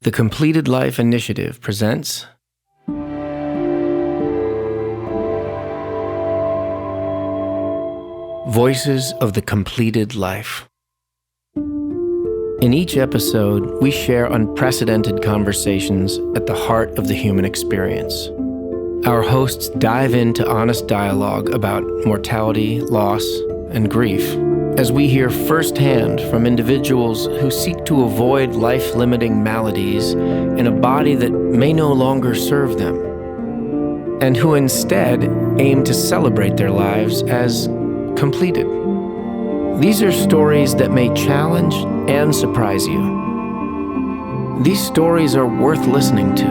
The Completed Life Initiative presents Voices of the Completed Life. In each episode, we share unprecedented conversations at the heart of the human experience. Our hosts dive into honest dialogue about mortality, loss, and grief, as we hear firsthand from individuals who seek to avoid life-limiting maladies in a body that may no longer serve them, and who instead aim to celebrate their lives as completed. These are stories that may challenge and surprise you. These stories are worth listening to.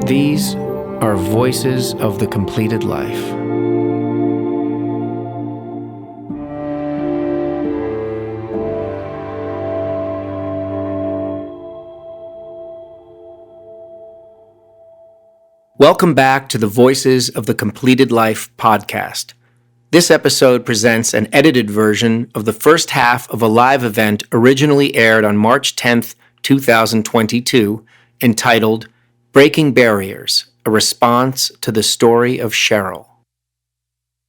These are Voices of the Completed Life. Welcome back to the Voices of the Completed Life podcast. This episode presents an edited version of the first half of a live event originally aired on March 10th, 2022, entitled Breaking Barriers, a Response to the Story of Sheryl.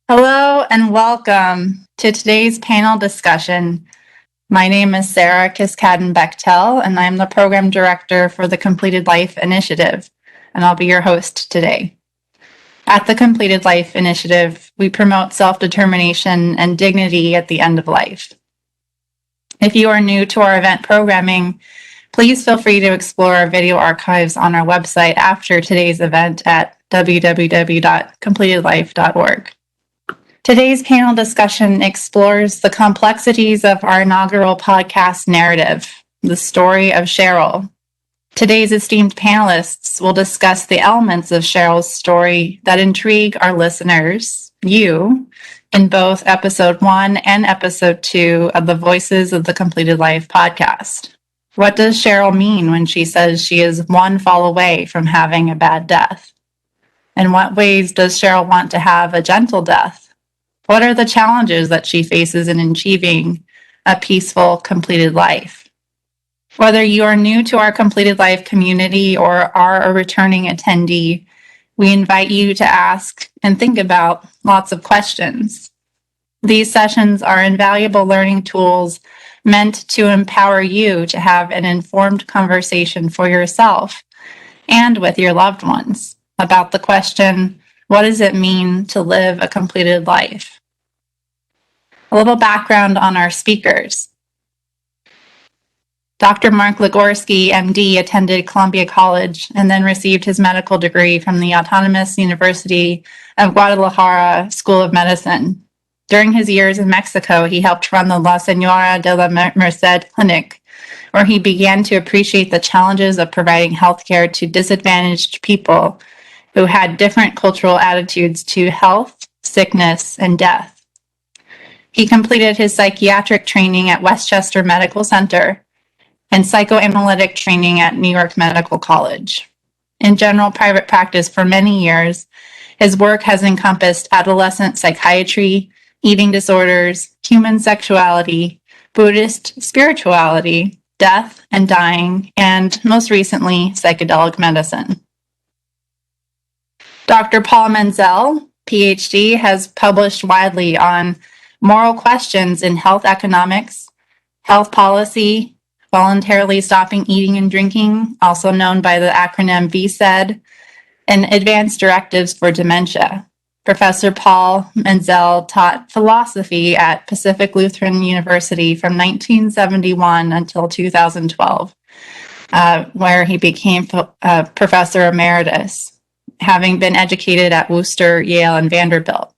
Hello and welcome to today's panel discussion. My name is Sarah Kiskadden-Bechtel, and I'm the Program Director for the Completed Life Initiative, and I'll be your host today. At the Completed Life Initiative, we promote self-determination and dignity at the end of life. If you are new to our event programming, please feel free to explore our video archives on our website after today's event at www.completedlife.org. Today's panel discussion explores the complexities of our inaugural podcast narrative, The Story of Sheryl. Today's esteemed panelists will discuss the elements of Sheryl's story that intrigue our listeners, you, in both episode 1 and episode 2 of the Voices of the Completed Life podcast. What does Sheryl mean when she says she is one fall away from having a bad death? In what ways does Sheryl want to have a gentle death? What are the challenges that she faces in achieving a peaceful, completed life? Whether you are new to our Completed Life community or are a returning attendee, we invite you to ask and think about lots of questions. These sessions are invaluable learning tools meant to empower you to have an informed conversation for yourself and with your loved ones about the question, what does it mean to live a completed life? A little background on our speakers. Dr. Mark Ligorski, MD, attended Columbia College and then received his medical degree from the Autonomous University of Guadalajara School of Medicine. During his years in Mexico, he helped run the La Señora de la Merced Clinic, where he began to appreciate the challenges of providing healthcare to disadvantaged people who had different cultural attitudes to health, sickness, and death. He completed his psychiatric training at Westchester Medical Center and psychoanalytic training at New York Medical College. In general private practice for many years, his work has encompassed adolescent psychiatry, eating disorders, human sexuality, Buddhist spirituality, death and dying, and most recently, psychedelic medicine. Dr. Paul Menzel, PhD, has published widely on moral questions in health economics, health policy, voluntarily stopping eating and drinking, also known by the acronym VSED, and advanced directives for dementia. Professor Paul Menzel taught philosophy at Pacific Lutheran University from 1971 until 2012, where he became professor emeritus, having been educated at Worcester, Yale, and Vanderbilt.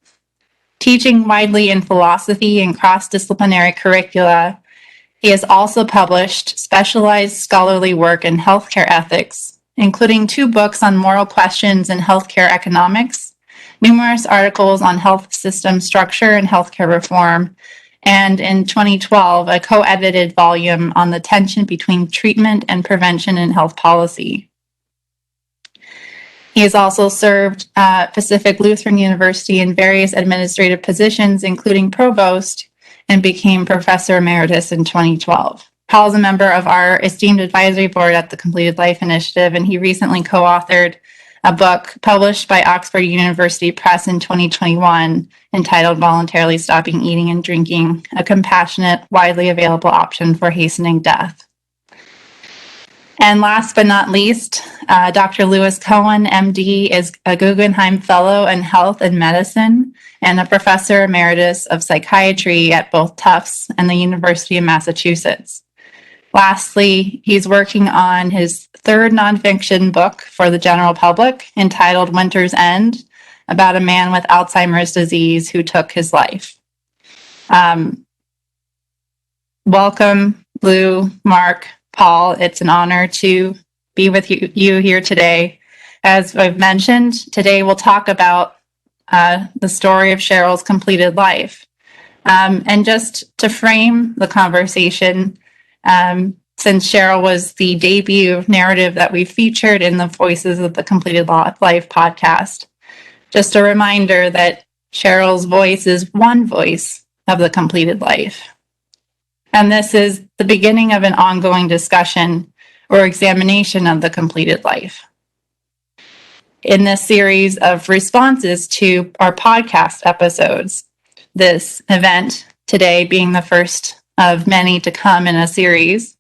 Teaching widely in philosophy and cross-disciplinary curricula, he has also published specialized scholarly work in healthcare ethics, including 2 books on moral questions in healthcare economics, numerous articles on health system structure and healthcare reform, and in 2012, a co-edited volume on the tension between treatment and prevention in health policy. He has also served Pacific Lutheran University in various administrative positions, including provost, and became professor emeritus in 2012. Paul's a member of our esteemed advisory board at the Completed Life Initiative, and he recently co-authored a book published by Oxford University Press in 2021 entitled Voluntarily Stopping Eating and Drinking, a compassionate, widely available option for hastening death. And last but not least, Dr. Lew Cohen, MD, is a Guggenheim Fellow in Health and Medicine and a Professor Emeritus of Psychiatry at both Tufts and the University of Massachusetts. Lastly, he's working on his third nonfiction book for the general public entitled Winter's End, about a man with Alzheimer's disease who took his life. Welcome, Lew, Mark, Paul. It's an honor to be with you here today. As I've mentioned, today we'll talk about the story of Sheryl's completed life. And just to frame the conversation, since Sheryl was the debut narrative that we featured in the Voices of the Completed Life podcast, just a reminder that Sheryl's voice is one voice of the completed life. And this is the beginning of an ongoing discussion or examination of the completed life. In this series of responses to our podcast episodes, this event today being the first of many to come in a series,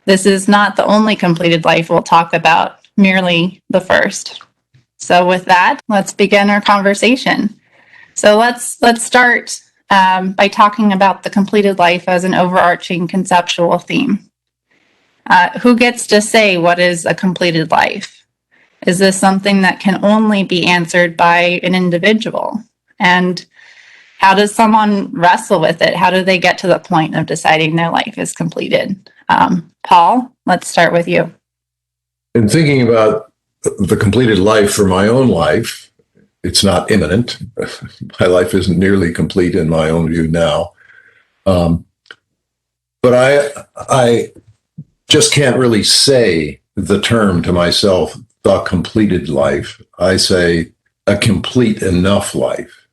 this is not the only completed life we'll talk about, merely the first. So with that, let's begin our conversation. So let's start by talking about the completed life as an overarching conceptual theme. Who gets to say what is a completed life? Is this something that can only be answered by an individual? And how does someone wrestle with it? How do they get to the point of deciding their life is completed? Paul, let's start with you. In thinking about the completed life for my own life, it's not imminent. My life isn't nearly complete in my own view now. But I just can't really say the term to myself, the completed life. I say a complete enough life.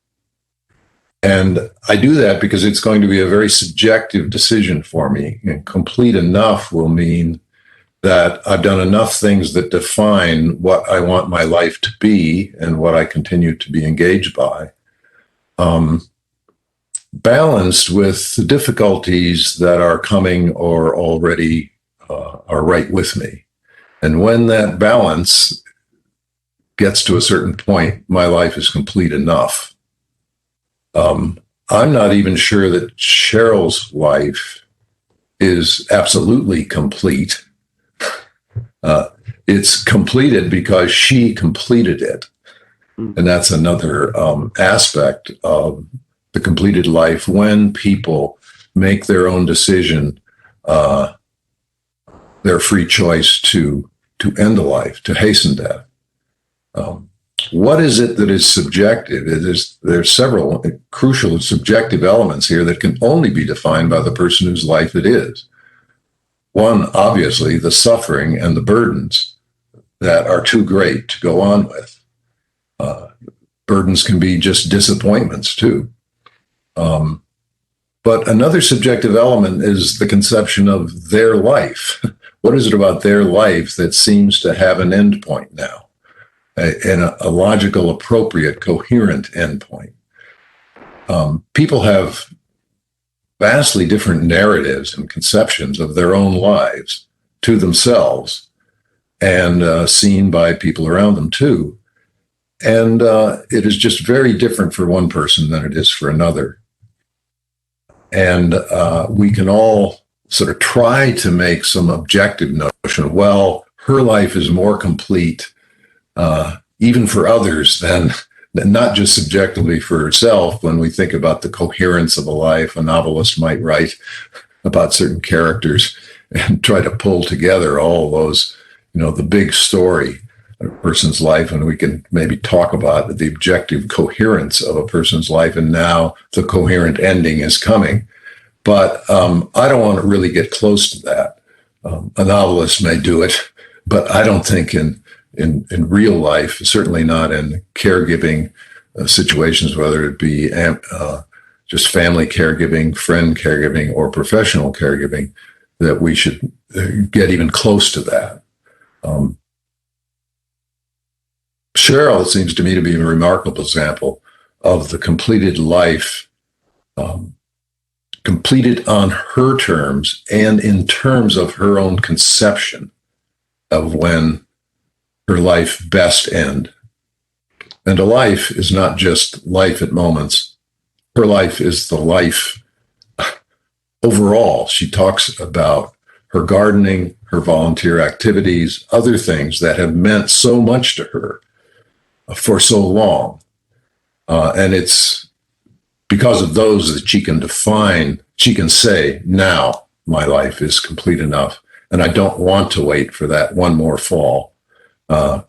And I do that because it's going to be a very subjective decision for me. And complete enough will mean that I've done enough things that define what I want my life to be and what I continue to be engaged by, balanced with the difficulties that are coming or already are right with me. And when that balance gets to a certain point, my life is complete enough. I'm not even sure that Sheryl's life is absolutely complete. It's completed because she completed it. And that's another aspect of the completed life, when people make their own decision, their free choice to end a life, to hasten death. What is it that is subjective? There's several crucial subjective elements here that can only be defined by the person whose life it is. One, obviously, the suffering and the burdens that are too great to go on with. Burdens can be just disappointments, too. But another subjective element is the conception of their life. What is it about their life that seems to have an end point now? And a logical, appropriate, coherent endpoint. People have vastly different narratives and conceptions of their own lives to themselves and seen by people around them too. And it is just very different for one person than it is for another. And we can all sort of try to make some objective notion, well, her life is more complete even for others than not just subjectively for herself. When we think about the coherence of a life, a novelist might write about certain characters and try to pull together all those, the big story of a person's life, and we can maybe talk about the objective coherence of a person's life, and now the coherent ending is coming. But I don't want to really get close to that. A novelist may do it, but I don't think in real life, certainly not in caregiving situations, whether it be just family caregiving, friend caregiving, or professional caregiving, that we should get even close to that. Sheryl, it seems to me to be a remarkable example of the completed life, completed on her terms and in terms of her own conception of when her life best end. And a life is not just life at moments. Her life is the life overall. She talks about her gardening, her volunteer activities, other things that have meant so much to her for so long. And it's because of those that she can say, now my life is complete enough. And I don't want to wait for that one more fall,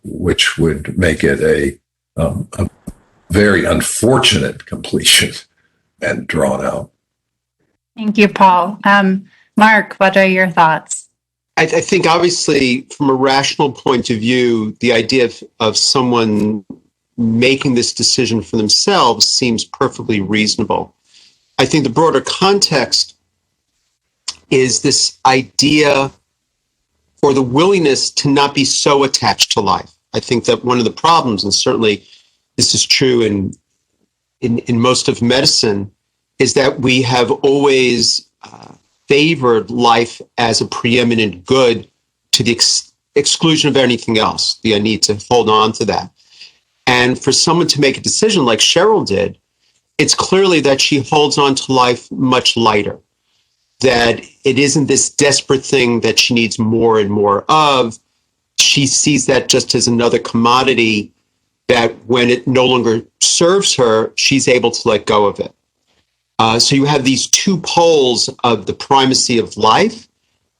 which would make it a very unfortunate completion and drawn out. Thank you, Paul. Mark, what are your thoughts? I think obviously from a rational point of view, the idea of someone making this decision for themselves seems perfectly reasonable. I think the broader context is this idea or the willingness to not be so attached to life. I think that one of the problems, and certainly this is true in most of medicine, is that we have always favored life as a preeminent good to the exclusion of anything else. The need to hold on to that. And for someone to make a decision like Sheryl did, it's clearly that she holds on to life much lighter, that it isn't this desperate thing that she needs more and more of. She sees that just as another commodity that when it no longer serves her, she's able to let go of it. So you have these two poles of the primacy of life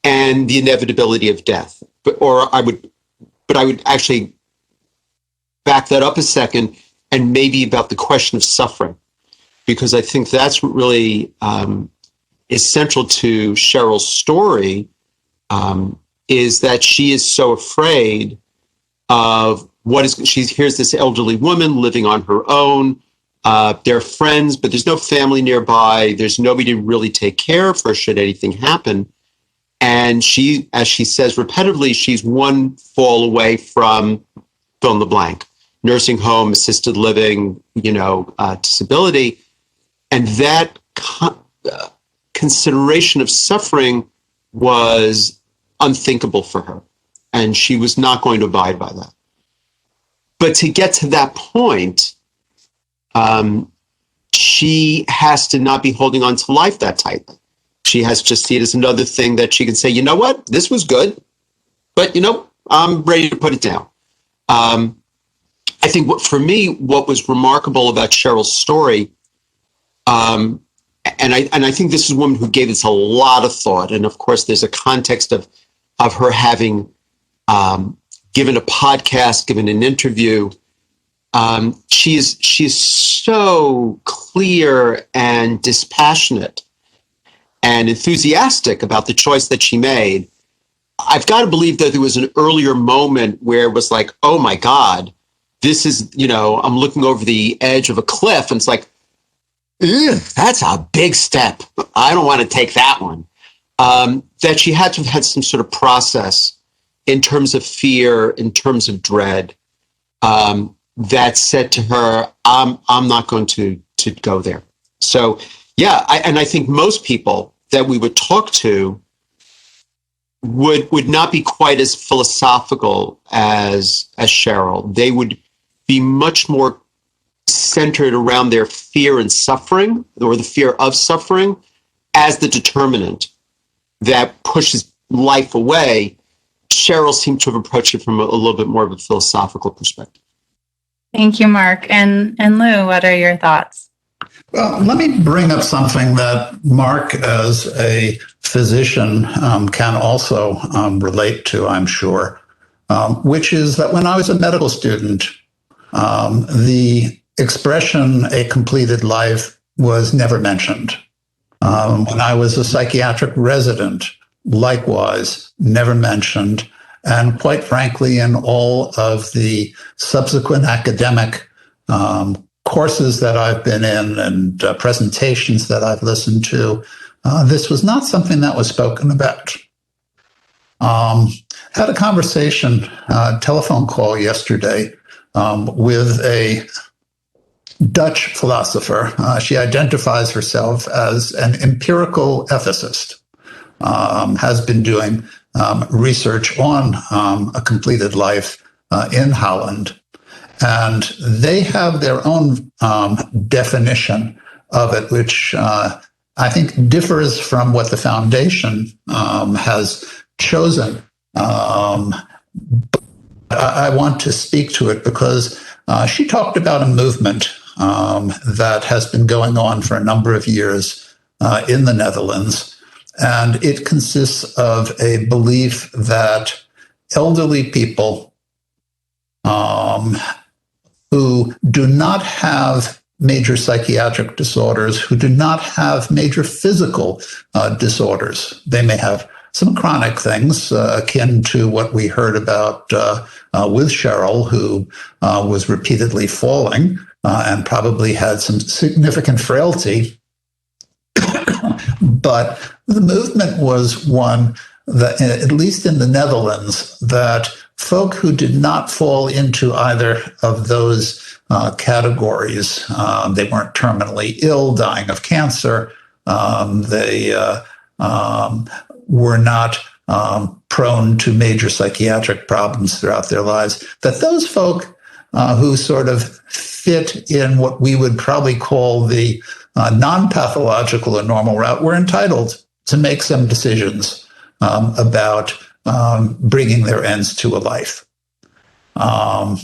and the inevitability of death. But I would actually back that up a second, and maybe about the question of suffering, because I think that's what really is central to Sheryl's story, is that she is so afraid of here's this elderly woman living on her own. They're friends, but there's no family nearby. There's nobody to really take care of her should anything happen. And she, as she says repetitively, she's one fall away from fill in the blank, nursing home, assisted living, disability. And that consideration of suffering was unthinkable for her. And she was not going to abide by that. But to get to that point, she has to not be holding on to life that tightly. She has to just see it as another thing that she can say, you know what, this was good, but I'm ready to put it down. I think for me, what was remarkable about Sheryl's story, and I think this is a woman who gave this a lot of thought. And of course, there's a context of her having given a podcast, given an interview. She is so clear and dispassionate and enthusiastic about the choice that she made. I've got to believe that there was an earlier moment where it was like, oh my God, this is, I'm looking over the edge of a cliff and it's like, that's a big step. I don't want to take that one. That she had to have had some sort of process in terms of fear, in terms of dread, that said to her, I'm not going to go there. So, yeah, I think most people that we would talk to would not be quite as philosophical as Sheryl. They would be much more centered around their fear and suffering, or the fear of suffering, as the determinant that pushes life away. Sheryl seemed to have approached it from a little bit more of a philosophical perspective. Thank you, Mark. And Lew, what are your thoughts? Well, let me bring up something that Mark, as a physician, can also relate to, I'm sure, which is that when I was a medical student, the expression "a completed life" was never mentioned. When I was a psychiatric resident, likewise, never mentioned. And quite frankly, in all of the subsequent academic courses that I've been in and presentations that I've listened to, this was not something that was spoken about. Had a conversation, telephone call yesterday with a Dutch philosopher. She identifies herself as an empirical ethicist, has been doing research on a completed life in Holland. And they have their own definition of it, which I think differs from what the foundation has chosen. But I want to speak to it because she talked about a movement that has been going on for a number of years in the Netherlands. And it consists of a belief that elderly people who do not have major psychiatric disorders, who do not have major physical disorders. They may have some chronic things akin to what we heard about with Sheryl, who was repeatedly falling and probably had some significant frailty. But the movement was one that, at least in the Netherlands, that folk who did not fall into either of those categories, they weren't terminally ill, dying of cancer, they were not prone to major psychiatric problems throughout their lives, that those folk who sort of fit in what we would probably call the non-pathological or normal route were entitled to make some decisions about bringing their ends to a life. And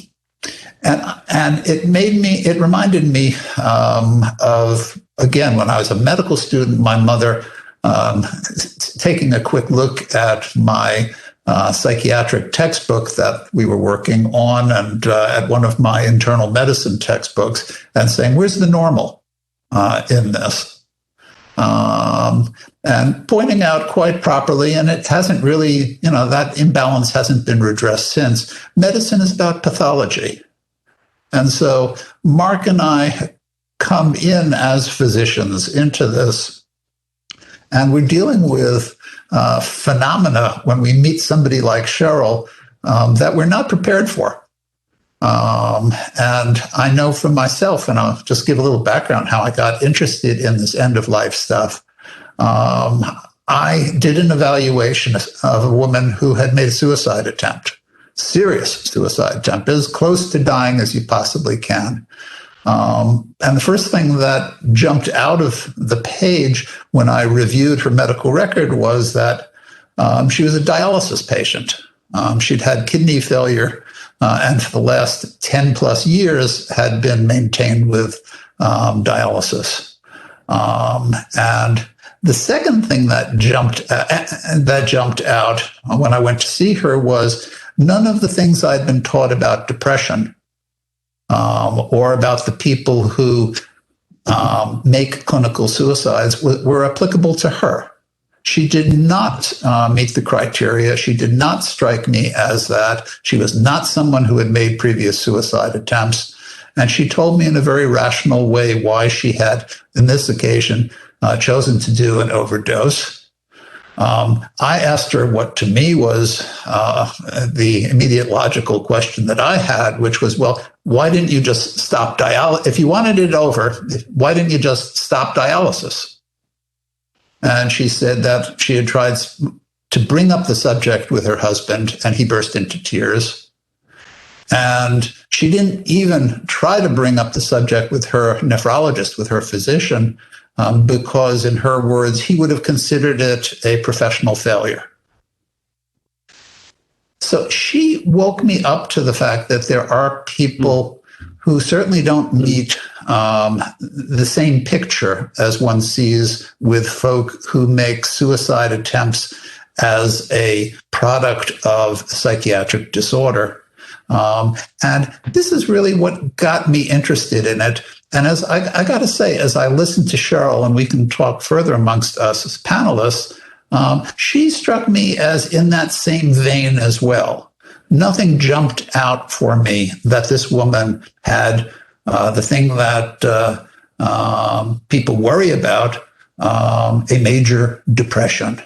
it reminded me of, again, when I was a medical student, my mother taking a quick look at my psychiatric textbook that we were working on and at one of my internal medicine textbooks and saying, where's the normal in this? And pointing out quite properly, and it hasn't really, that imbalance hasn't been redressed since, medicine is about pathology. And so Mark and I come in as physicians into this, and we're dealing with phenomena when we meet somebody like Sheryl that we're not prepared for. And I know for myself, and I'll just give a little background how I got interested in this end-of-life stuff. I did an evaluation of a woman who had made a suicide attempt, serious suicide attempt, as close to dying as you possibly can. And the first thing that jumped out of the page when I reviewed her medical record was that she was a dialysis patient. She'd had kidney failure and for the last 10 plus years had been maintained with dialysis. And the second thing that jumped out when I went to see her was none of the things I'd been taught about depression or about the people who make clinical suicides were applicable to her. She did not meet the criteria. She did not strike me as that. She was not someone who had made previous suicide attempts. And she told me in a very rational way why she had, in this occasion, chosen to do an overdose. I asked her what to me was the immediate logical question that I had, which was, well, why didn't you just stop dialysis? If you wanted it over, why didn't you just stop dialysis? And she said that she had tried to bring up the subject with her husband, and he burst into tears. And she didn't even try to bring up the subject with her nephrologist, with her physician, because in her words, he would have considered it a professional failure. So she woke me up to the fact that there are people who certainly don't meet the same picture as one sees with folk who make suicide attempts as a product of psychiatric disorder. And this is really what got me interested in it. And as I got to say, as I listened to Sheryl, and we can talk further amongst us as panelists, she struck me as in that same vein as well. Nothing jumped out for me that this woman had the thing that people worry about, a major depression,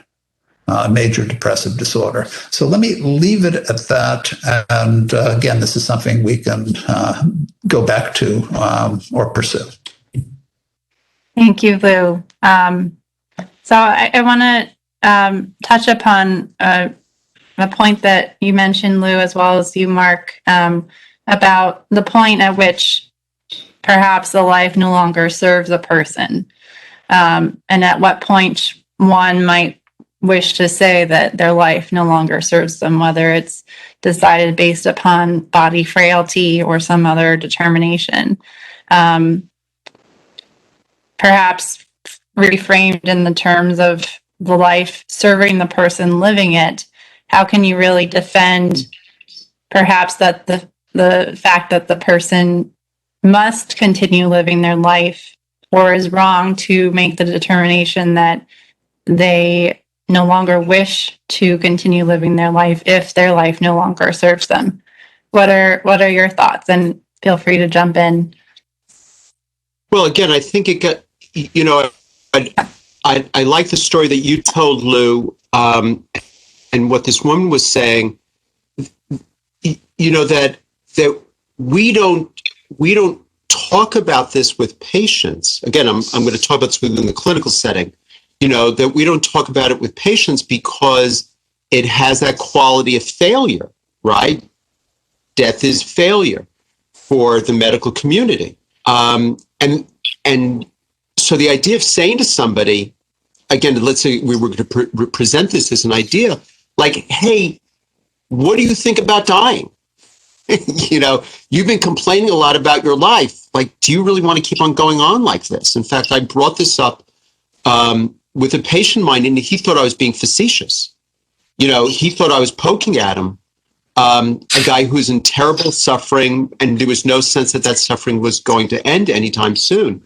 a major depressive disorder. So let me leave it at that. And again, this is something we can go back to or pursue. Thank you, Lew. So I want to touch upon a point that you mentioned, Lew, as well as you, Mark, about the point at which perhaps the life no longer serves a person, and at what point one might wish to say that their life no longer serves them, whether it's decided based upon body frailty or some other determination. Perhaps reframed in the terms of the life serving the person living it, how can you really defend perhaps that the fact that the person must continue living their life or is wrong to make the determination that they no longer wish to continue living their life if their life no longer serves them? What are your thoughts? And feel free to jump in. Well, again, I think it got, I like the story that you told, Lew, and what this woman was saying, that we don't talk about this with patients. Again, I'm going to talk about this within the clinical setting, that we don't talk about it with patients because it has that quality of failure, right? Death is failure for the medical community. And so the idea of saying to somebody, again, let's say we were going to present this as an idea, like, hey, what do you think about dying? You've been complaining a lot about your life. Like, do you really want to keep on going on like this? In fact, I brought this up with a patient of mine, and he thought I was being facetious. He thought I was poking at him, a guy who's in terrible suffering, and there was no sense that suffering was going to end anytime soon.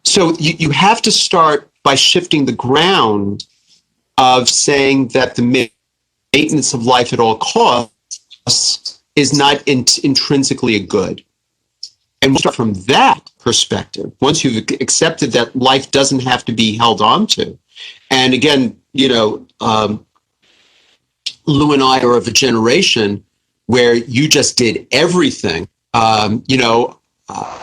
So you have to start by shifting the ground of saying that the maintenance of life at all costs is not intrinsically a good. And we'll start from that perspective. Once you've accepted that life doesn't have to be held on to. And again, Lew and I are of a generation where you just did everything. I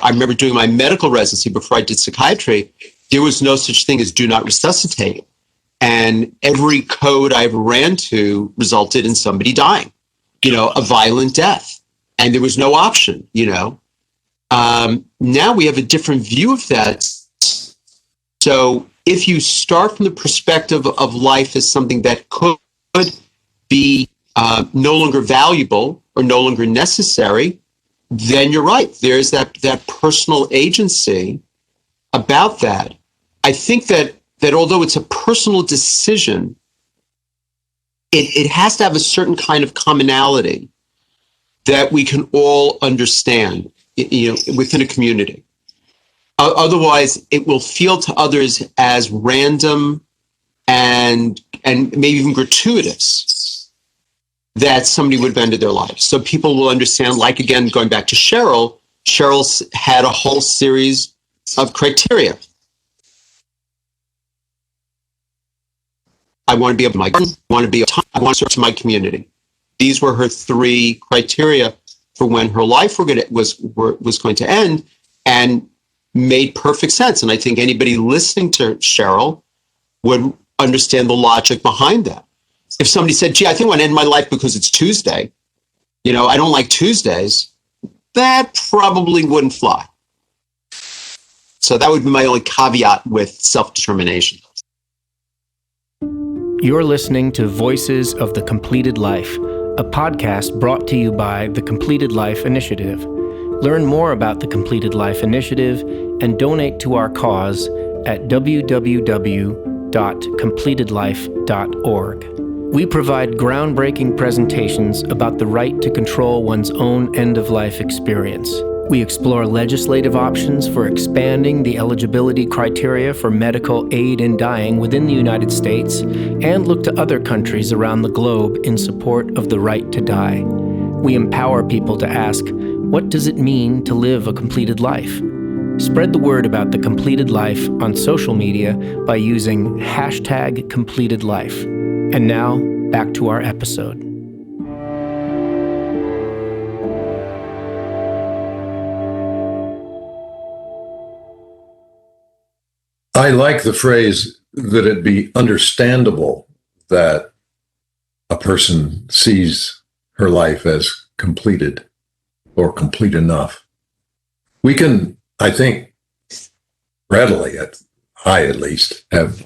remember doing my medical residency before I did psychiatry. There was no such thing as do not resuscitate. And every code I ever ran to resulted in somebody dying, a violent death. And there was no option, Now we have a different view of that. So if you start from the perspective of life as something that could be no longer valuable or no longer necessary, then you're right. There's that personal agency about that. I think that although it's a personal decision, it has to have a certain kind of commonality that we can all understand, within a community. Otherwise, it will feel to others as random and maybe even gratuitous that somebody would have ended their life. So people will understand, like, again, going back to Sheryl had a whole series of criteria. I want to be able to my garden, I want to be able to, I want to serve to my community. These were her three criteria for when her life was going to end, and made perfect sense. And I think anybody listening to Sheryl would understand the logic behind that. If somebody said, gee, I think I want to end my life because it's Tuesday, I don't like Tuesdays, that probably wouldn't fly. So that would be my only caveat with self-determination. You're listening to Voices of the Completed Life, a podcast brought to you by the Completed Life Initiative. Learn more about the Completed Life Initiative and donate to our cause at www.completedlife.org. We provide groundbreaking presentations about the right to control one's own end-of-life experience. We explore legislative options for expanding the eligibility criteria for medical aid in dying within the United States, and look to other countries around the globe in support of the right to die. We empower people to ask, what does it mean to live a completed life? Spread the word about The Completed Life on social media by using #CompletedLife. And now, back to our episode. I like the phrase that it be understandable that a person sees her life as completed or complete enough. We can, I think, readily, I at least, have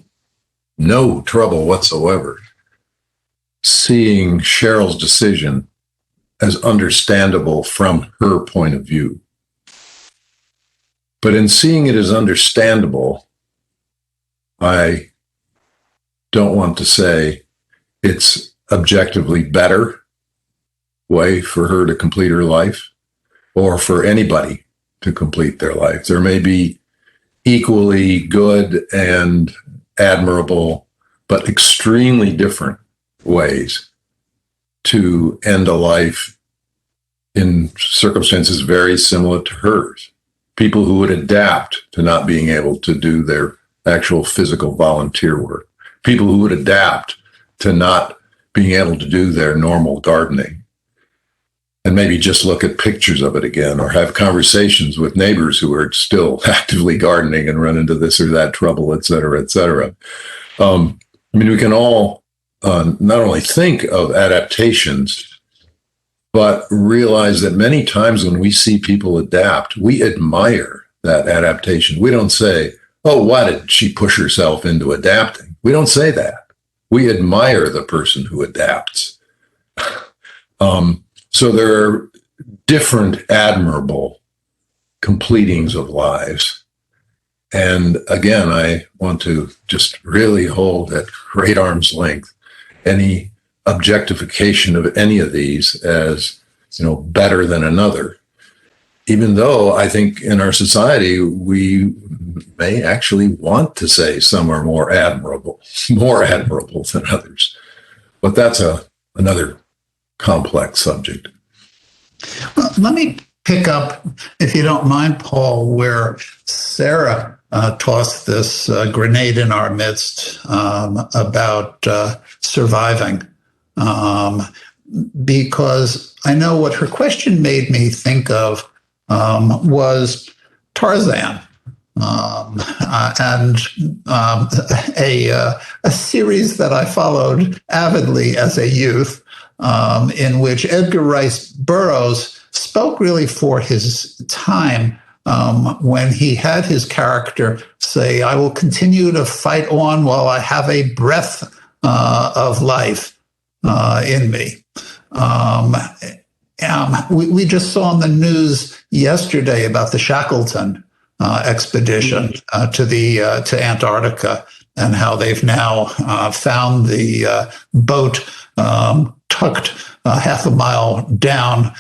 no trouble whatsoever seeing Sheryl's decision as understandable from her point of view. But in seeing it as understandable, I don't want to say it's objectively better way for her to complete her life or for anybody to complete their life. There may be equally good and admirable, but extremely different ways to end a life in circumstances very similar to hers. People who would adapt to not being able to do their actual physical volunteer work. People who would adapt to not being able to do their normal gardening and maybe just look at pictures of it again or have conversations with neighbors who are still actively gardening and run into this or that trouble, et cetera, et cetera. We can all not only think of adaptations, but realize that many times when we see people adapt, we admire that adaptation. We don't say, oh, why did she push herself into adapting? We don't say that. We admire the person who adapts. So there are different admirable completings of lives. And again, I want to just really hold at great arm's length any objectification of any of these as, better than another. Even though I think in our society, we may actually want to say some are more admirable than others. But that's another complex subject. Well, let me pick up, if you don't mind, Paul, where Sarah tossed this grenade in our midst about surviving. Because I know what her question made me think of was Tarzan. And a series that I followed avidly as a youth, in which Edgar Rice Burroughs spoke really for his time when he had his character say, "I will continue to fight on while I have a breath of life in me." We just saw on the news yesterday about the Shackleton expedition to Antarctica, and how they've now found the boat tucked half a mile down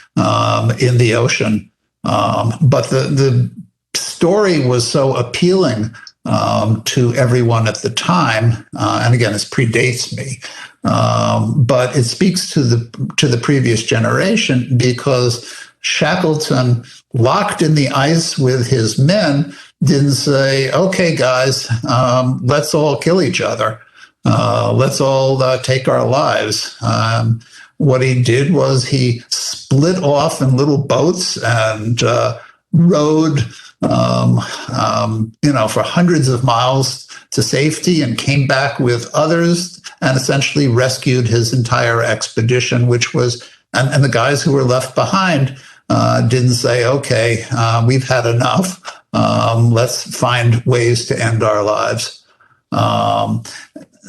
in the ocean. But the story was so appealing to everyone at the time, and again, this predates me. But it speaks to the previous generation, because Shackleton, locked in the ice with his men, didn't say, "Okay, guys, let's all kill each other. Let's all take our lives." What he did was he split off in little boats and rowed, for hundreds of miles to safety, and came back with others and essentially rescued his entire expedition, which was, and the guys who were left behind didn't say, "Okay, we've had enough. Let's find ways to end our lives."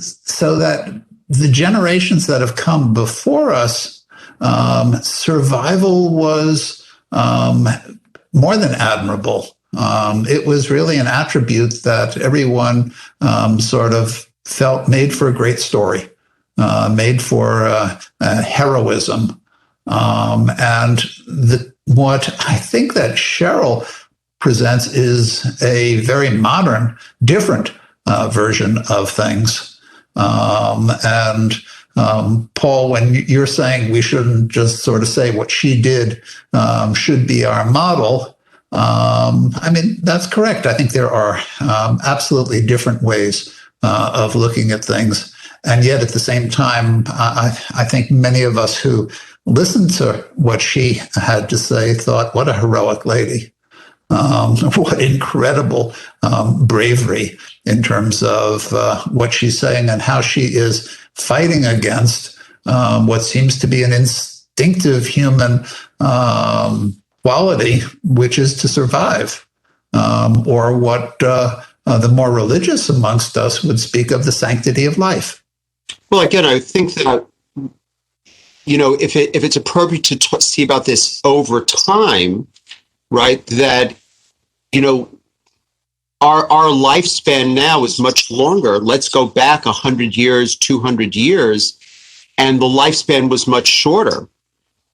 So that the generations that have come before us, survival was more than admirable. It was really an attribute that everyone sort of felt made for a great story, made for heroism. And what I think that Sheryl presents is a very modern, different version of things. Paul, when you're saying we shouldn't just sort of say what she did should be our model, I mean, that's correct. I think there are absolutely different ways of looking at things. And yet at the same time, I think many of us who listened to what she had to say thought, what a heroic lady. What incredible bravery in terms of what she's saying and how she is fighting against what seems to be an instinctive human quality, which is to survive, or what the more religious amongst us would speak of the sanctity of life. Well, again, I think that, if it's appropriate to see about this over time, right, that, our lifespan now is much longer. Let's go back 100 years, 200 years, and the lifespan was much shorter.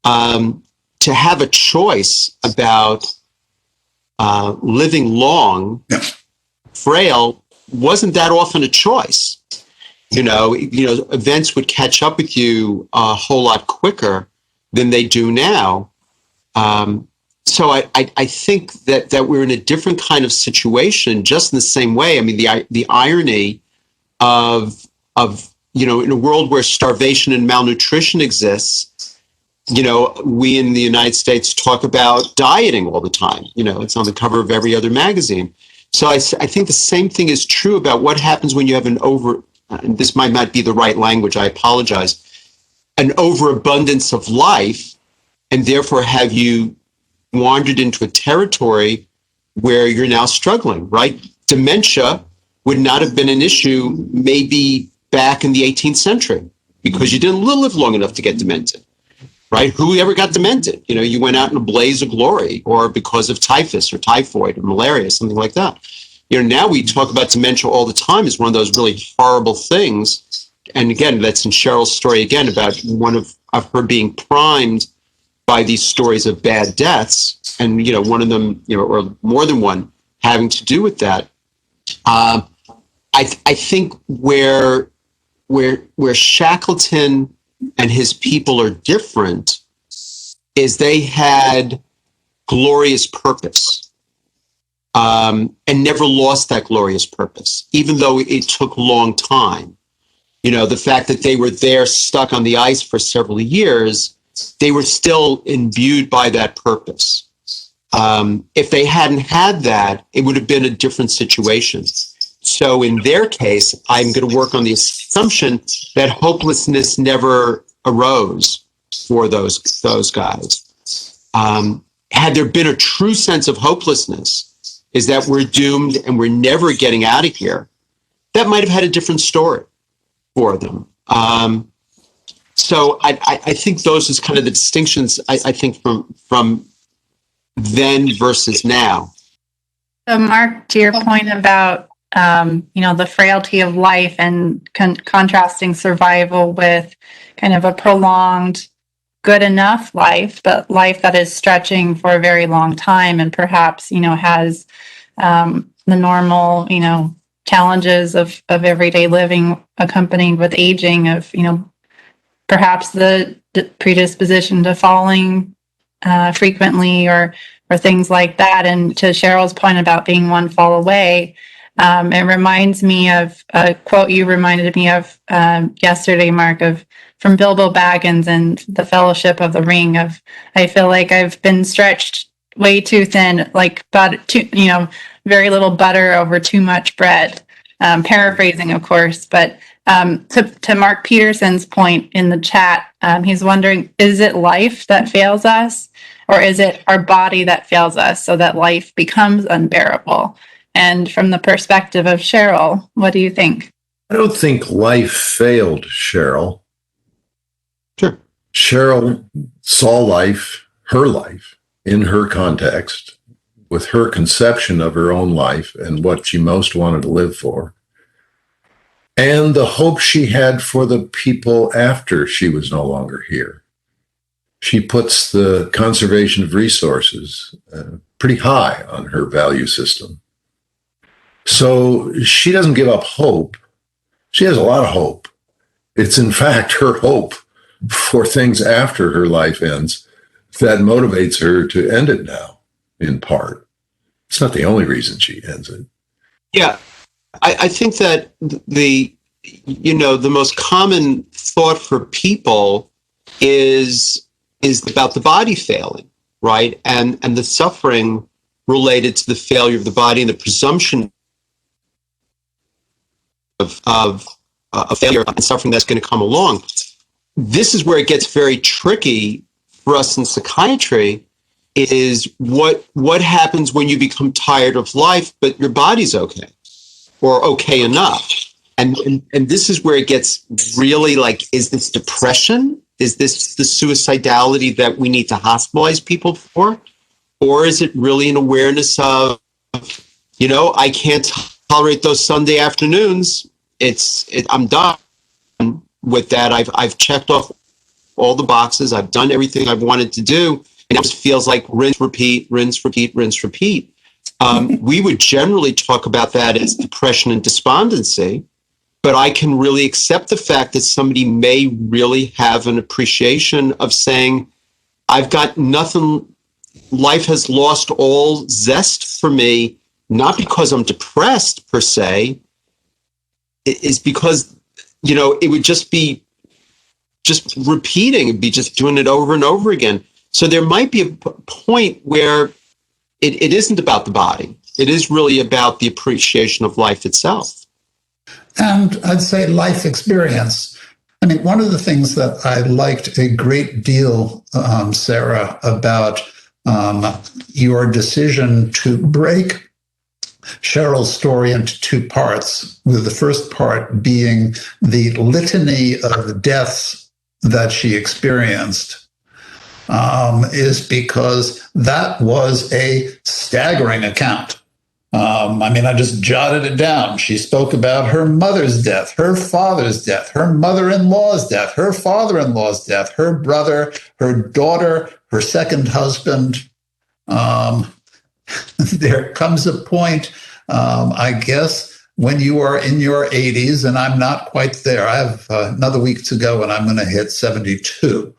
To have a choice about living long, frail, wasn't that often a choice. Events would catch up with you a whole lot quicker than they do now. So I think that we're in a different kind of situation, just in the same way. I mean, the irony of in a world where starvation and malnutrition exists, we in the United States talk about dieting all the time. It's on the cover of every other magazine. So I think the same thing is true about what happens when you have and this might not be the right language, I apologize, an overabundance of life, and therefore have you wandered into a territory where you're now struggling, right? Dementia would not have been an issue maybe back in the 18th century because you didn't live long enough to get demented, right? Who ever got demented? You went out in a blaze of glory, or because of typhus or typhoid or malaria, something like that. Now we talk about dementia all the time as one of those really horrible things. And again, that's in Sheryl's story again about one of her being primed by these stories of bad deaths, and one of them, or more than one, having to do with that. I think where Shackleton and his people are different is they had glorious purpose, and never lost that glorious purpose, even though it took a long time. The fact that they were there stuck on the ice for several years, they were still imbued by that purpose. If they hadn't had that, it would have been a different situation. So in their case, I'm going to work on the assumption that hopelessness never arose for those guys. Had there been a true sense of hopelessness, is that we're doomed and we're never getting out of here, that might have had a different story for them. So I think those is kind of the distinctions, I think, from then versus now. So Mark, to your point about, the frailty of life and contrasting survival with kind of a prolonged, good enough life, but life that is stretching for a very long time and perhaps, has the normal, challenges of everyday living accompanied with aging, of, perhaps the predisposition to falling frequently or things like that. And to Sheryl's point about being one fall away, it reminds me of a quote you reminded me of yesterday, Mark, from Bilbo Baggins and the Fellowship of the Ring. Of, I feel like I've been stretched way too thin, like very little butter over too much bread. Paraphrasing, of course, but to Mark Peterson's point in the chat, he's wondering, is it life that fails us, or is it our body that fails us so that life becomes unbearable? And from the perspective of Sheryl, what do you think? I don't think life failed Sheryl. Sure. Sheryl saw life, her life, in her context, with her conception of her own life and what she most wanted to live for, and the hope she had for the people after she was no longer here. She puts the conservation of resources pretty high on her value system. So she doesn't give up hope. She has a lot of hope. It's in fact her hope for things after her life ends that motivates her to end it now, in part. It's not the only reason she ends it. Yeah, I think that the most common thought for people is about the body failing, right? And the suffering related to the failure of the body and the presumption of failure and suffering that's going to come along. This is where it gets very tricky for us in psychiatry, is what happens when you become tired of life, but your body's okay or okay enough. And this is where it gets really like, is this depression? Is this the suicidality that we need to hospitalize people for? Or is it really an awareness of, I can't tolerate those Sunday afternoons. I'm done with that. I've checked off all the boxes. I've done everything I've wanted to do. And it just feels like rinse, repeat, rinse, repeat, rinse, repeat. We would generally talk about that as depression and despondency, but I can really accept the fact that somebody may really have an appreciation of saying, I've got nothing, life has lost all zest for me, not because I'm depressed per se, it is because, it would just be just repeating, it'd be just doing it over and over again. So there might be a point where it isn't about the body. It is really about the appreciation of life itself. And I'd say life experience. I mean, one of the things that I liked a great deal, Sarah, about your decision to break Sheryl's story into two parts, with the first part being the litany of deaths that she experienced, is because that was a staggering account. I just jotted it down. She spoke about her mother's death, her father's death, her mother-in-law's death, her father-in-law's death, her brother, her daughter, her second husband. There comes a point, I guess, when you are in your 80s, and I'm not quite there. I have another week to go, and I'm going to hit 72.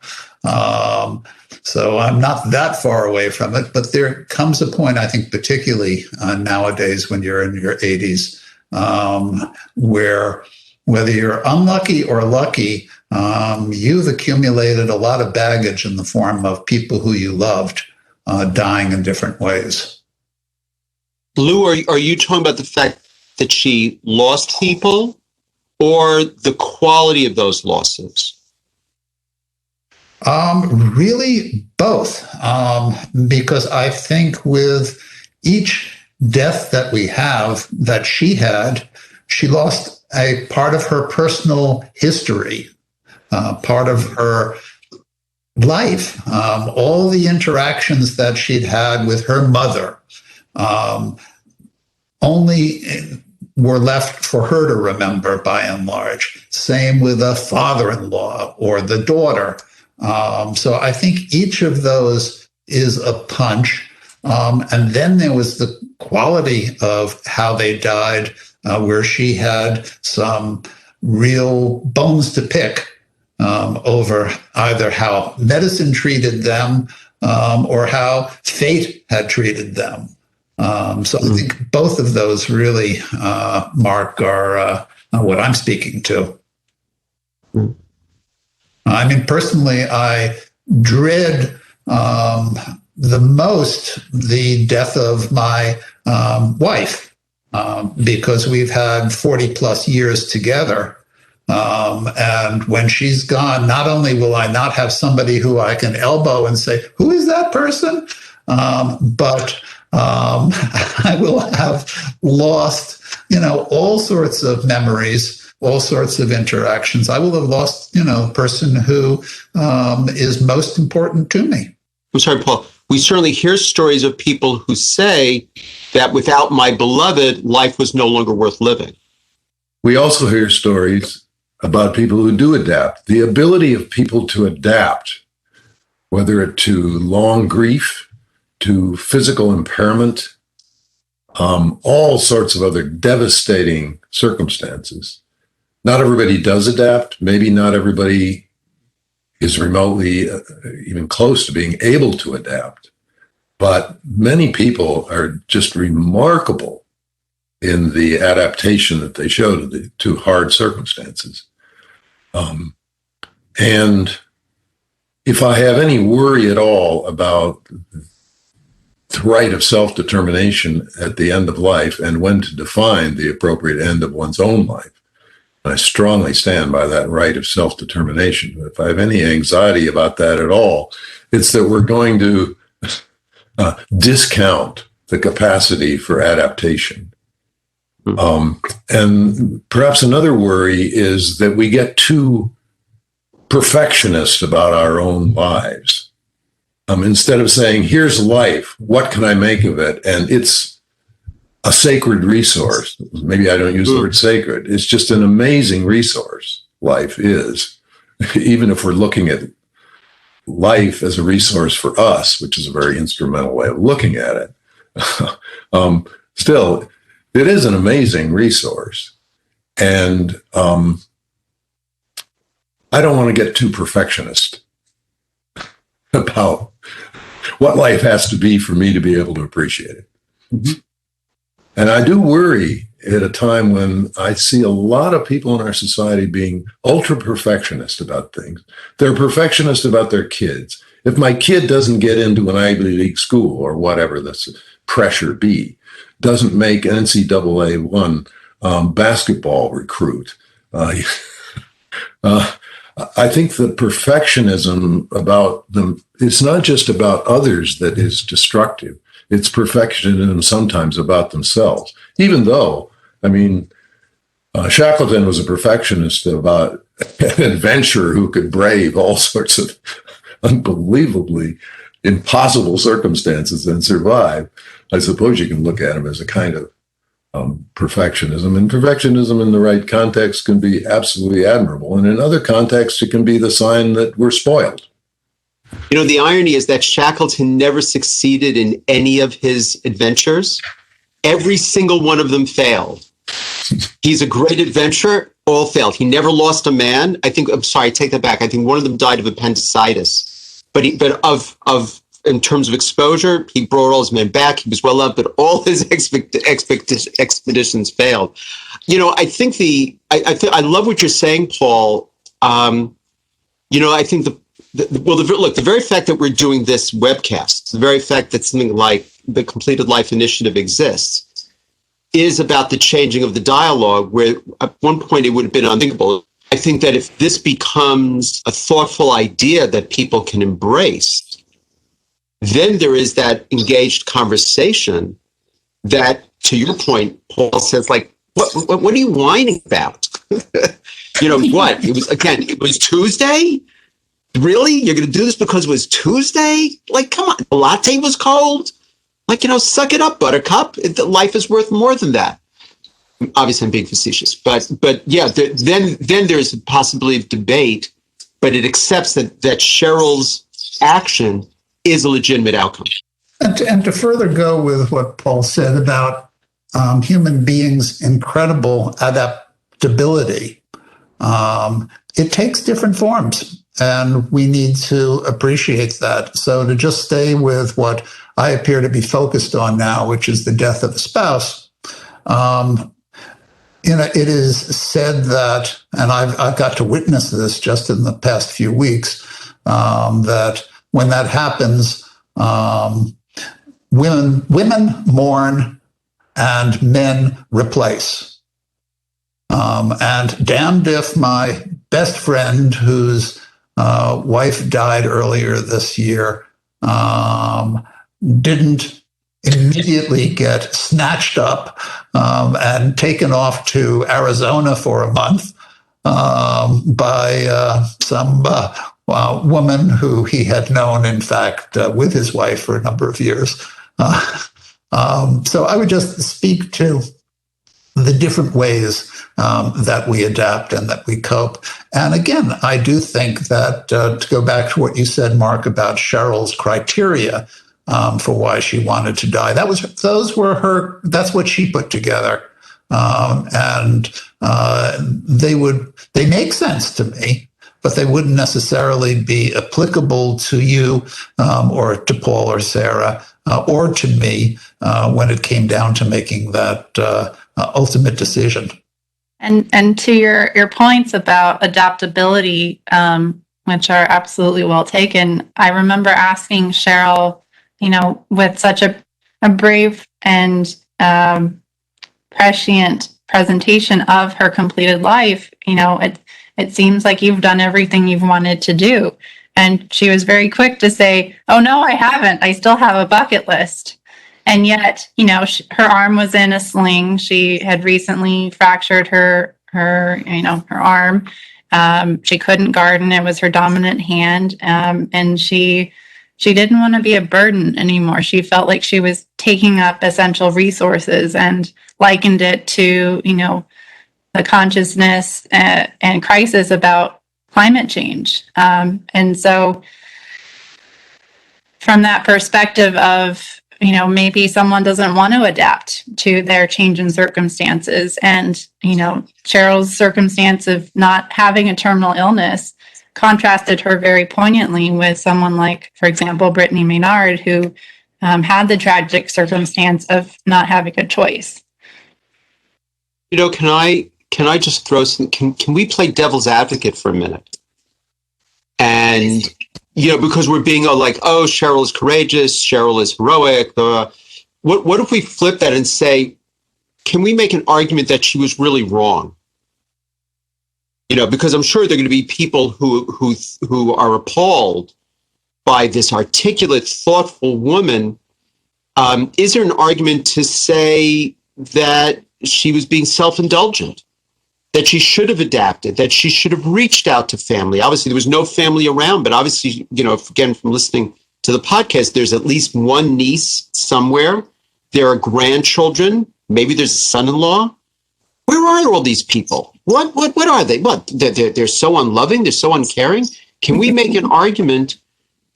So I'm not that far away from it. But there comes a point, I think, particularly nowadays when you're in your 80s, where whether you're unlucky or lucky, you've accumulated a lot of baggage in the form of people who you loved dying in different ways. Lew, are you talking about the fact that she lost people or the quality of those losses? Really both, because I think with each death that we have, that she had, she lost a part of her personal history, part of her life, all the interactions that she'd had with her mother, only were left for her to remember by and large. Same with a father-in-law or the daughter. So I think each of those is a punch. And then there was the quality of how they died, where she had some real bones to pick over either how medicine treated them or how fate had treated them. So I think both of those really, Mark, are what I'm speaking to. Personally, I dread the most the death of my wife, because we've had 40 plus years together. And when she's gone, not only will I not have somebody who I can elbow and say, who is that person? But I will have lost, all sorts of memories, all sorts of interactions. I will have lost, a person who is most important to me. I'm sorry, Paul. We certainly hear stories of people who say that without my beloved, life was no longer worth living. We also hear stories about people who do adapt. The ability of people to adapt, whether it to long grief, to physical impairment, all sorts of other devastating circumstances. Not everybody does adapt. Maybe not everybody is remotely even close to being able to adapt. But many people are just remarkable in the adaptation that they show to hard circumstances. And if I have any worry at all about the right of self-determination at the end of life and when to define the appropriate end of one's own life, I strongly stand by that right of self-determination. If I have any anxiety about that at all, it's that we're going to discount the capacity for adaptation. And perhaps another worry is that we get too perfectionist about our own lives. Instead of saying, here's life, what can I make of it? And it's a sacred resource. Maybe I don't use the word sacred. It's just an amazing resource, life is. Even if we're looking at life as a resource for us, which is a very instrumental way of looking at it, still, it is an amazing resource. And I don't want to get too perfectionist about what life has to be for me to be able to appreciate it. Mm-hmm. And I do worry at a time when I see a lot of people in our society being ultra perfectionist about things. They're perfectionist about their kids. If my kid doesn't get into an Ivy League school or whatever this pressure be, doesn't make an NCAA one basketball recruit, I think the perfectionism about them, it's not just about others that is destructive. It's perfectionism sometimes about themselves. Even though, I mean, Shackleton was a perfectionist about an adventurer who could brave all sorts of unbelievably impossible circumstances and survive. I suppose you can look at him as a kind of perfectionism. And perfectionism in the right context can be absolutely admirable. And in other contexts, it can be the sign that we're spoiled. You know, the irony is that Shackleton never succeeded in any of his adventures. Every single one of them failed. He's a great adventurer, all failed. He never lost a man. I think, I'm sorry, take that back. I think one of them died of appendicitis. But in terms of exposure, he brought all his men back. He was well loved, but all his expeditions failed. You know, I think I love what you're saying, Paul. You know, I think the very fact that we're doing this webcast, the very fact that something like the Completed Life Initiative exists, is about the changing of the dialogue, where at one point it would have been unthinkable. I think that if this becomes a thoughtful idea that people can embrace, then there is that engaged conversation that, to your point, Paul says, like, what are you whining about? You know, what? It was Tuesday? Really? You're going to do this because it was Tuesday? Like, come on. The latte was cold? Like, you know, suck it up, buttercup. Life is worth more than that. Obviously, I'm being facetious. But yeah, then there's a possibility of debate, but it accepts that Sheryl's action is a legitimate outcome. And to further go with what Paul said about human beings' incredible adaptability, it takes different forms, and we need to appreciate that. So to just stay with what I appear to be focused on now, which is the death of a spouse, you know, it is said that, and I've got to witness this just in the past few weeks, that when that happens, women mourn and men replace. And damned if my best friend, whose wife died earlier this year, didn't immediately get snatched up and taken off to Arizona for a month by some woman who he had known, in fact, with his wife for a number of years. So I would just speak to the different ways that we adapt and that we cope. And again, I do think that, to go back to what you said, Mark, about Sheryl's criteria for why she wanted to die, that's what she put together. And they make sense to me, but they wouldn't necessarily be applicable to you or to Paul or Sarah. or to me when it came down to making that ultimate decision. And to your points about adaptability, which are absolutely well taken, I remember asking Sheryl, with such a brave and prescient presentation of her completed life, it seems like you've done everything you've wanted to do. And she was very quick to say, oh, no, I haven't. I still have a bucket list. And yet, her arm was in a sling. She had recently fractured her arm. She couldn't garden. It was her dominant hand. And she didn't want to be a burden anymore. She felt like she was taking up essential resources and likened it to, the consciousness and crisis about climate change. And so from that perspective of, maybe someone doesn't want to adapt to their change in circumstances. And, Sheryl's circumstance of not having a terminal illness contrasted her very poignantly with someone like, for example, Brittany Maynard, who had the tragic circumstance of not having a choice. Can I just throw some, can we play devil's advocate for a minute? And, because we're being Sheryl is courageous, Sheryl is heroic. What if we flip that and say, can we make an argument that she was really wrong? Because I'm sure there are going to be people who are appalled by this articulate, thoughtful woman. Is there an argument to say that she was being self-indulgent, that she should have adapted, that she should have reached out to family? Obviously, there was no family around, but obviously, again, from listening to the podcast, there's at least one niece somewhere. There are grandchildren. Maybe there's a son-in-law. Where are all these people? What are they? What? They're so unloving. They're so uncaring. Can we make an argument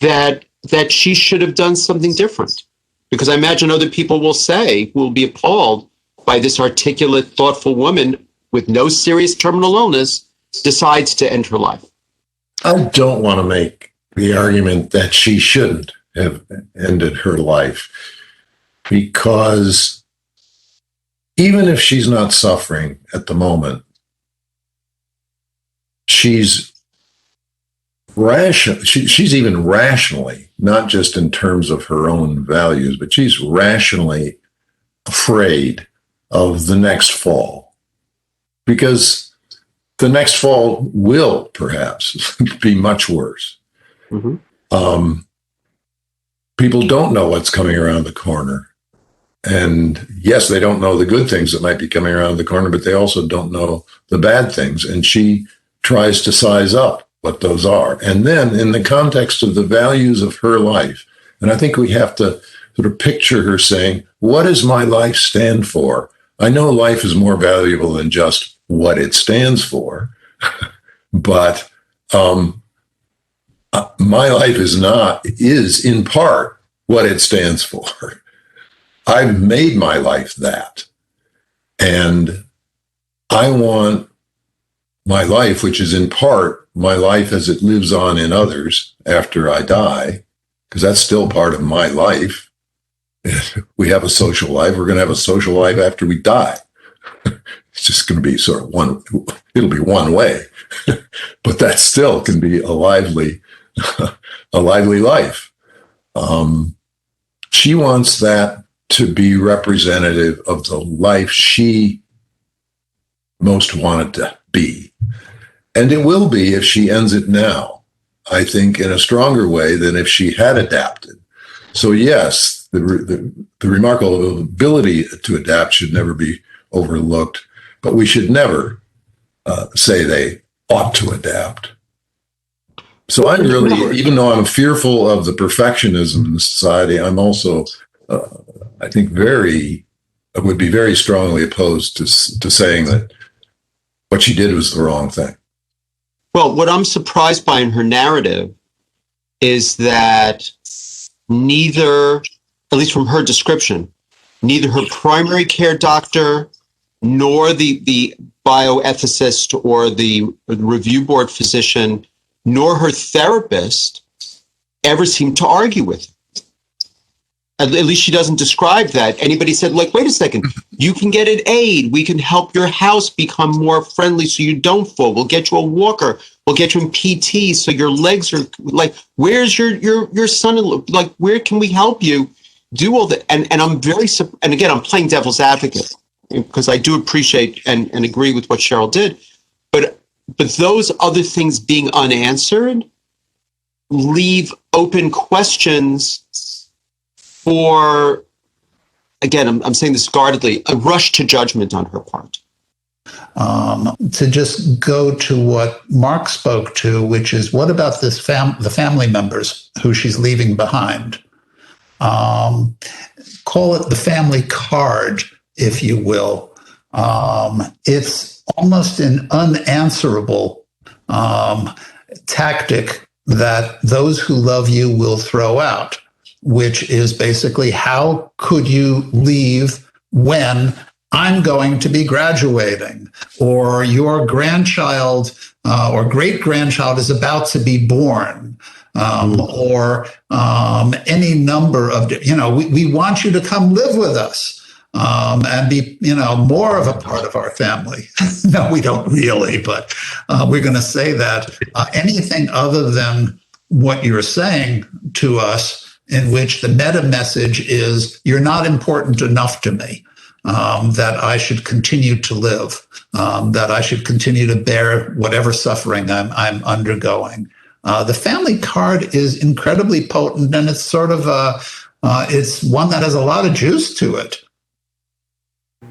that she should have done something different? Because I imagine other people will be appalled by this articulate, thoughtful woman with no serious terminal illness decides to end her life. I don't want to make the argument that she shouldn't have ended her life, because even if she's not suffering at the moment, she's even rationally, not just in terms of her own values, but she's rationally afraid of the next fall, because the next fall will perhaps be much worse. Mm-hmm. People don't know what's coming around the corner. And yes, they don't know the good things that might be coming around the corner, but they also don't know the bad things. And she tries to size up what those are. And then in the context of the values of her life, and I think we have to sort of picture her saying, what does my life stand for? I know life is more valuable than just what it stands for, but my life is in part what it stands for. I've made my life that. And I want my life, which is in part my life as it lives on in others after I die, because that's still part of my life. We have a social life. We're going to have a social life after we die. It's just going to be sort of it'll be one way, but that still can be a lively life. She wants that to be representative of the life she most wanted to be. And it will be if she ends it now, I think, in a stronger way than if she had adapted. So yes, the remarkable ability to adapt should never be overlooked, but we should never say they ought to adapt. So I'm really, even though I'm fearful of the perfectionism in society, I'm also, I think, I would be very strongly opposed to saying that what she did was the wrong thing. Well, what I'm surprised by in her narrative is that neither, at least from her description, neither her primary care doctor nor the bioethicist or the review board physician nor her therapist ever seemed to argue with her. At least she doesn't describe that. Anybody said, like, wait a second, you can get an aid. We can help your house become more friendly so you don't fall. We'll get you a walker. We'll get you in PT so your legs are like, where's your son-in-law? Like, where can we help you do all that? And I'm and again, I'm playing devil's advocate because I do appreciate and agree with what Sheryl did. But those other things being unanswered leave open questions for, again, I'm saying this guardedly, a rush to judgment on her part. To just go to what Mark spoke to, which is what about this the family members who she's leaving behind? Call it the family card, if you will. It's almost an unanswerable tactic that those who love you will throw out, which is basically, how could you leave when I'm going to be graduating, or your grandchild or great-grandchild is about to be born, or any number of, we want you to come live with us and be, more of a part of our family. No, we don't really, but we're going to say that anything other than what you're saying to us, in which the meta message is, you're not important enough to me. That I should continue to live, that I should continue to bear whatever suffering I'm undergoing. The family card is incredibly potent, and it's sort of it's one that has a lot of juice to it.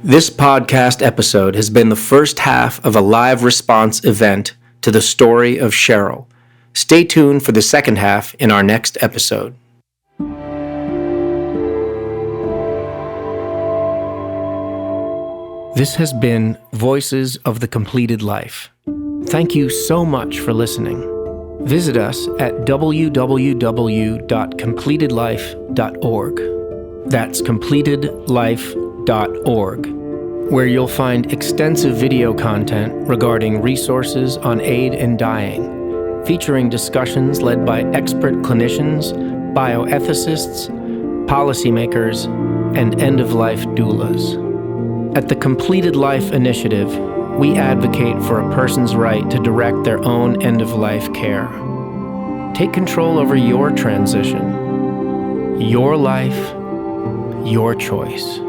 This podcast episode has been the first half of a live response event to the story of Sheryl. Stay tuned for the second half in our next episode. This has been Voices of the Completed Life. Thank you so much for listening. Visit us at www.completedlife.org. That's completedlife.org, where you'll find extensive video content regarding resources on aid in dying, featuring discussions led by expert clinicians, bioethicists, policymakers, and end-of-life doulas. At the Completed Life Initiative, we advocate for a person's right to direct their own end-of-life care. Take control over your transition, your life, your choice.